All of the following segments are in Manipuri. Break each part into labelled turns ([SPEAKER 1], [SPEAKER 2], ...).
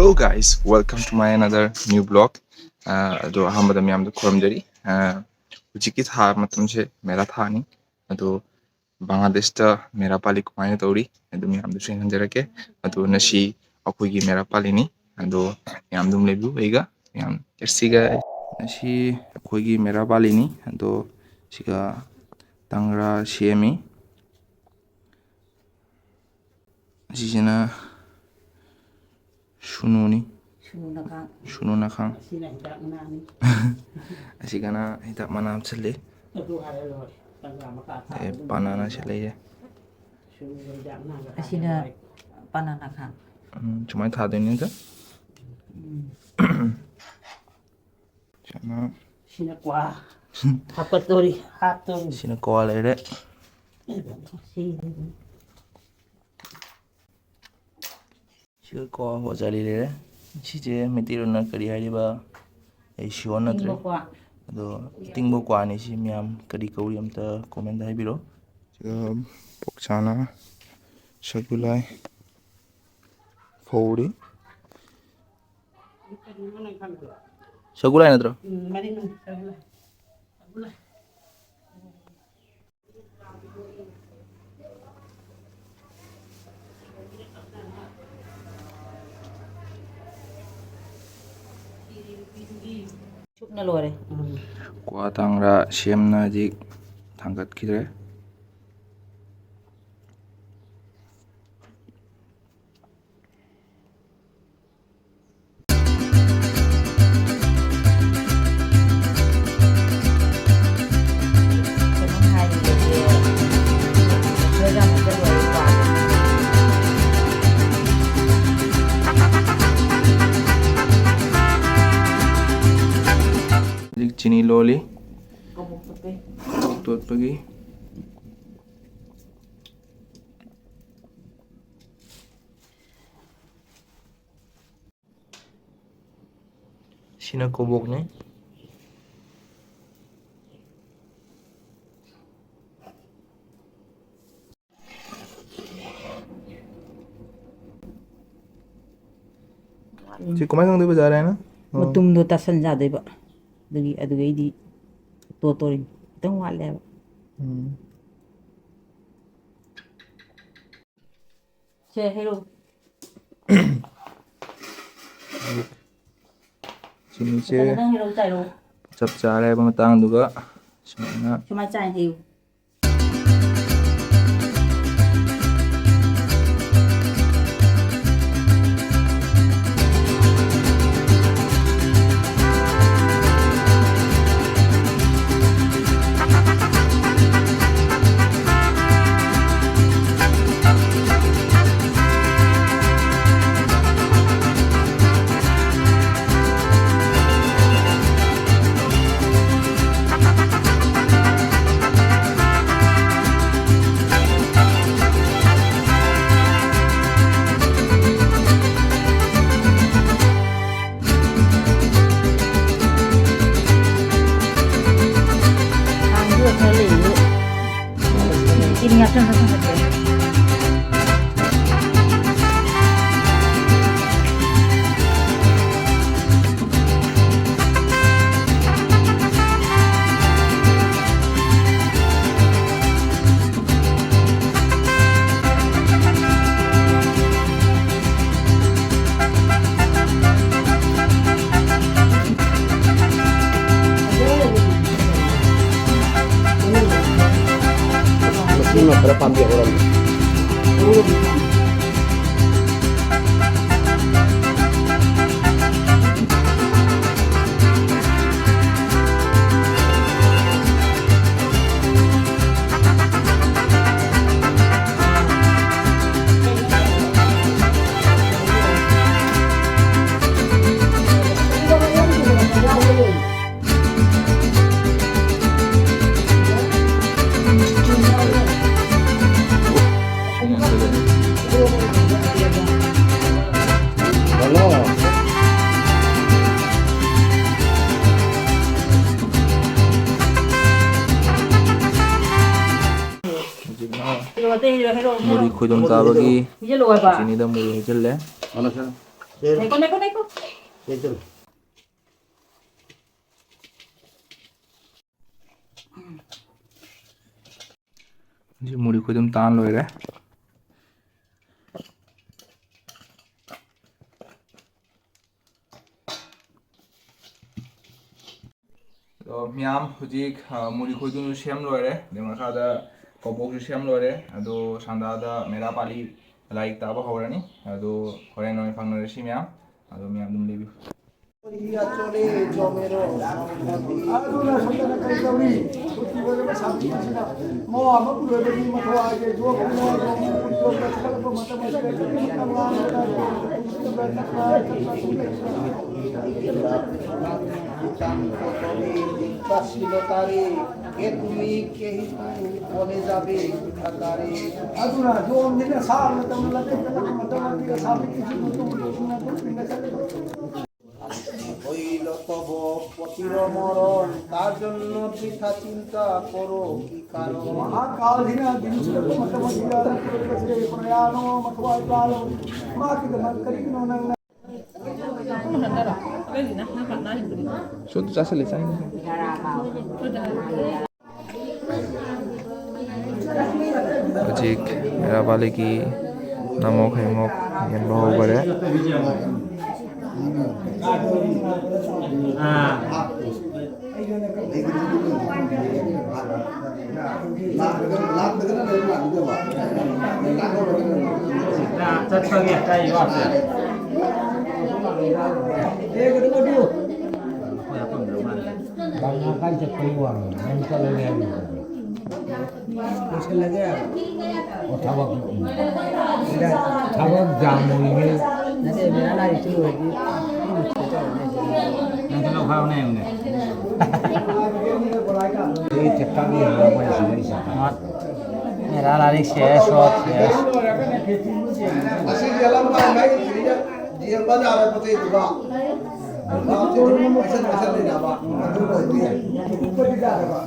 [SPEAKER 1] Hello guys, welcome to my another new blog. ꯑꯗꯣ ꯑꯍꯥꯟꯕꯗ ꯃꯌꯥꯝꯗ ꯈꯨꯔꯨꯝꯖꯔꯤ. ꯍꯧꯖꯤꯛꯀꯤ ꯊꯥ ꯃꯇꯝꯁꯦ ꯃꯦꯔꯥ ꯊꯥꯅꯤ. ꯑꯗꯣ ꯕꯪꯒ꯭ꯂꯥꯗꯦꯁꯇ ꯃꯦꯔꯥ ꯄꯥꯂꯤ ꯀꯃꯥꯏꯅ ꯇꯧꯔꯤ ꯑꯗꯨ ꯃꯌꯥꯝꯗꯁꯨ ꯌꯦꯡꯍꯟꯖꯔꯛꯀꯦ. ꯑꯗꯣ ꯉꯁꯤ ꯑꯩꯈꯣꯏꯒꯤ ꯃꯦꯔꯥ ꯄꯥꯂꯤꯅꯤ. ꯑꯗꯣ ꯃꯌꯥꯝ ꯑꯗꯨꯝ ꯂꯩꯕꯤꯌꯨ ꯑꯩꯒ. ꯃꯌꯥꯝ ꯆꯠꯁꯤꯒ. ꯉꯁꯤ ꯑꯩꯈꯣꯏꯒꯤ ꯃꯦꯔꯥ ꯄꯥꯂꯤꯅꯤ. ꯑꯗꯣ ꯁꯤꯒ ꯇꯪꯒ꯭ꯔꯥ ꯁꯦꯝꯃꯤ. ꯑꯁꯤꯁꯤꯅ ꯁꯨꯅꯨꯅꯤ. ꯁꯨꯅꯨ ꯅꯥꯈꯥꯡ. ꯑꯁꯤꯒꯅ ꯍꯤꯗꯥꯛ ꯃꯅꯥ ꯍꯥꯞꯆꯤꯜꯂꯤ. ꯄꯥꯅꯥꯅ ꯁꯤ ꯂꯩꯌꯦ.
[SPEAKER 2] ꯑꯁꯤꯅ ꯄꯥꯅꯥ ꯅꯥꯈꯥꯡ.
[SPEAKER 1] ꯁꯨꯃꯥꯏꯅ ꯊꯥꯗꯣꯏꯅꯤ ꯑꯗ.
[SPEAKER 2] ꯁꯤꯅ ꯀ꯭ꯋꯥ ꯍꯥꯞꯀꯠꯇꯣꯔꯤ ꯍꯥꯞꯇꯣꯔꯤ.
[SPEAKER 1] ꯁꯤꯅ ꯀ꯭ꯋꯥ ꯂꯩꯔꯦ. ꯁꯤꯒ ꯀ꯭ꯋꯥ ꯍꯣꯖꯥꯂꯤ ꯂꯩꯔꯦ. ꯁꯤꯁꯦ ꯃꯩꯇꯩꯂꯣꯟꯅ ꯀꯔꯤ ꯍꯥꯏꯔꯤꯕ ꯑꯩ ꯁꯤꯌꯣꯔ ꯅꯠꯇ꯭ꯔꯦ. ꯑꯗꯣ ꯑꯇꯤꯡꯕ ꯀ꯭ꯋꯥꯅꯤ. ꯁꯤ ꯃꯌꯥꯝ ꯀꯔꯤ ꯀꯧꯔꯤ ꯑꯝꯇ ꯀꯣꯃꯦꯟꯗ ꯍꯥꯏꯕꯤꯔꯣ. ꯁꯤꯒ ꯄꯣꯛꯆꯥꯅ ꯁꯒꯨꯂꯥꯏ ꯐꯧꯔꯤ. ꯁꯒꯨꯂꯥꯏ ꯅꯠꯇ꯭ꯔꯣ?
[SPEAKER 2] ꯁꯨꯞꯅ ꯂꯣꯏꯔꯦ.
[SPEAKER 1] ꯀ꯭ꯋꯥ ꯇꯪꯒ꯭ꯔꯥ ꯁꯦꯝꯅ ꯍꯧꯖꯤꯛ ꯊꯥꯡꯒꯠꯈꯤꯗ꯭ꯔꯦ. ꯍꯧꯖꯤꯛ ꯆꯤꯅꯤ ꯂꯣꯜꯂꯤ. ꯇꯣꯠꯄꯒꯤ. ꯁꯤꯅ ꯀꯣꯕꯣꯛꯅꯤ. ꯁꯤ ꯀꯃꯥꯏꯅ ꯈꯪꯗꯣꯏꯕ ꯖꯥꯔꯦ ꯍꯥꯏꯅ?
[SPEAKER 2] ꯃꯇꯨꯝꯗꯣ ꯇꯥꯁꯟ ꯌꯥꯗꯣꯏꯕ. ꯑꯗꯨꯒꯩꯗꯤ ꯇꯣꯠꯇꯣꯔꯤ. ꯈꯤꯇꯪ ꯋꯥꯠꯂꯦꯕ. ꯁꯦ ꯍꯩꯔꯣ.
[SPEAKER 1] ꯆꯤꯅꯤꯁꯦ ꯆꯞ ꯆꯥꯔꯦ ꯍꯥꯏꯕ ꯃꯇꯥꯡꯗꯨꯒ ꯁꯨꯃꯥꯏꯅ
[SPEAKER 2] ꯆꯥꯏ ꯍꯩꯌꯨ. Ini apa yang kamu kerjain?
[SPEAKER 3] Berapa ambil orang?
[SPEAKER 1] Muri khuyum tabagi sini da muri hijelle
[SPEAKER 2] 내고.
[SPEAKER 3] 예전.
[SPEAKER 1] 이제 물이 거의 좀 딴 로이래. ꯃꯌꯥꯝ ꯍꯧꯖꯤꯛ ꯃꯨꯔꯤ ꯈꯣꯏꯗꯨꯅ ꯁꯦꯝ ꯂꯣꯏꯔꯦ ꯑꯗꯩ ꯃꯈꯥꯗ ꯀꯣꯕꯣꯛꯁꯨ ꯁꯦꯝ ꯂꯣꯏꯔꯦ ꯑꯗꯣ ꯁꯟꯗꯥꯗ ꯃꯦꯔꯥ ꯄꯥꯂꯤ ꯂꯥꯏꯔꯤꯛ ꯇꯥꯕ ꯍꯧꯔꯅꯤ ꯑꯗꯣ ꯍꯣꯔꯦꯟ ꯑꯣꯏꯅ ꯐꯪꯅꯔꯁꯤ ꯃꯌꯥꯝ ꯑꯗꯣ ꯃꯌꯥꯝ ꯑꯗꯨꯝ ꯂꯩꯕꯤꯌꯨ
[SPEAKER 4] ꯑꯗꯨꯅ ꯁꯣꯝꯗꯅ ꯀꯔꯤ ꯇꯧꯔꯤ ꯁꯨꯇꯤ ꯑꯣꯏꯔꯕ ꯁꯥꯟꯇꯤꯁꯤꯅ ꯃꯣ ꯑꯃ ꯄꯨꯔꯣꯏꯕꯒꯤ ꯃꯊꯧꯋꯥꯏꯒꯤ ꯌꯣꯛꯅ ꯌꯣꯛꯄ ꯆꯠꯂꯛꯄ ꯃꯇꯝ ꯑꯁꯤꯗ ꯑꯗꯨꯅ ꯌꯣꯝꯁꯤꯅ ꯁꯥꯕ ꯃꯇꯝꯗ ꯂꯠꯊꯦꯛꯇꯅ ꯃꯇꯝ ꯑꯗꯨꯒ সাবিত্রীꯁꯤ ꯃꯇꯨꯡ ꯄꯤꯟꯅ চলে হইল তব পতির মরণ তার জন্য বৃথা চিন্তা করো কি কারণ মহাকালীন দিনছিল মতমদিরা রক্ষে প্রয়াণো মঠওয়াই প্রাণো মাকিদ মকরিনো নং
[SPEAKER 1] 저도 짜슬래 짜잉 아직 메라발리기 나목 해목 옌로 버레
[SPEAKER 3] Bangkakan cepuang, nanti lagi. Masih lagi. Oh tabak. Tabak jamu ini.
[SPEAKER 2] Nanti dia lari tu lagi.
[SPEAKER 3] Nanti lo kau nih ini. Ini cepat ni apa yang sini sangat. Merah lari ses, ses.
[SPEAKER 4] Masih dalam mai dia bazar putih juga. Bapak tu macam ni dah pak. Aduh kau dia. Upar tidak ada pak.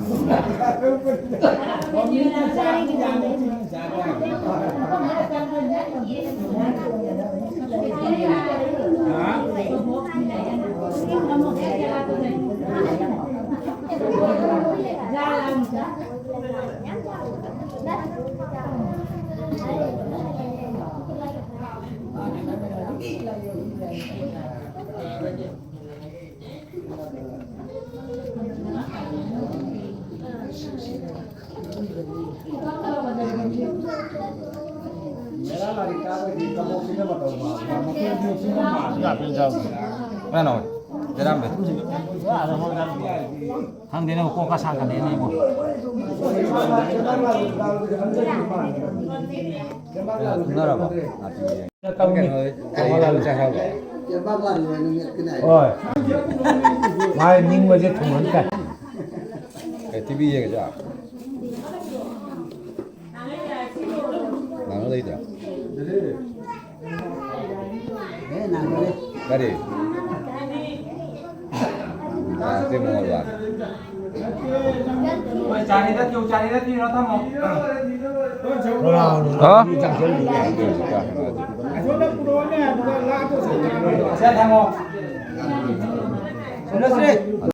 [SPEAKER 3] Mana? Jalan betul sih. Hang dia nak kau kasar kan dia ni bu. Benar apa? Kamu ni kamu lalu cakap. Oh, mai ning macam tuan kan. TV je kerja. Nang lagi dah.
[SPEAKER 2] Nang boleh.
[SPEAKER 3] Kari. Nanti mau luar.
[SPEAKER 5] Cari dah tu rata mau.
[SPEAKER 1] 어?
[SPEAKER 5] Saya tengok. Sudah sih.